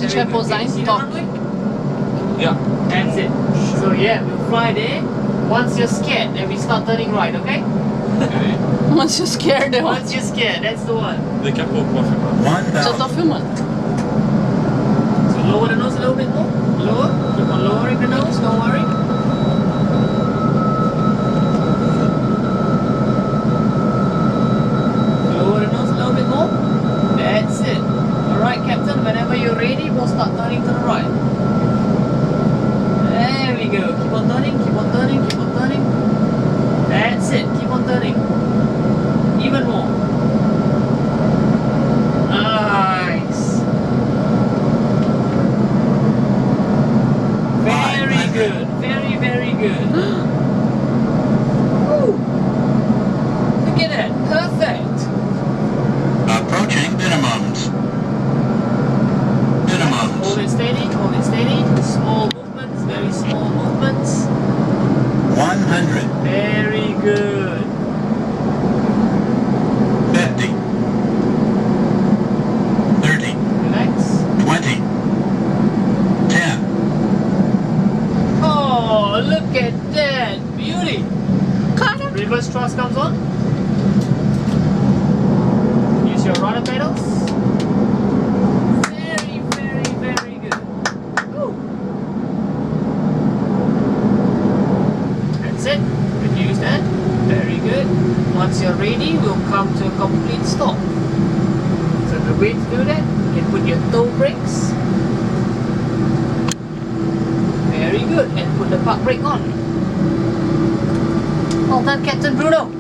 Deixa eu pousar em See the stop. runway? Yeah. That's it. So yeah, we'll fly there. Once you're scared, then we start turning right, okay? Okay. Once you're scared, eu Once you're scared, that's the one. Daqui a pouco vou filmar. já tô filmando. So lower the nose a little bit more. Lower. Keep on lowering the nose, don't worry. Lower the nose a little bit more. That's it. Alright, Captain, whenever you're ready, we'll start turning to the right. There we go. Keep on turning, keep on turning, keep on turning. That's it. Keep on turning. Even more. Nice. Very good. Very, very good. Woo. Look at that. Perfect. Approaching minimums. Hold it steady. Hold it steady. Small movements. Very small movements. 100. Very good. 50. 30. Relax. 20. 10. Oh, look at that. Beauty. Cara, Reverse thrust comes on. Use your rudder pedals. Very, very, very good. Woo. That's it. Reduce that. Very good. Once you're ready, we'll come to a complete stop. So the way to do that, you can put your toe brakes. Very good. And put the park brake on. Well done, Captain Bruno.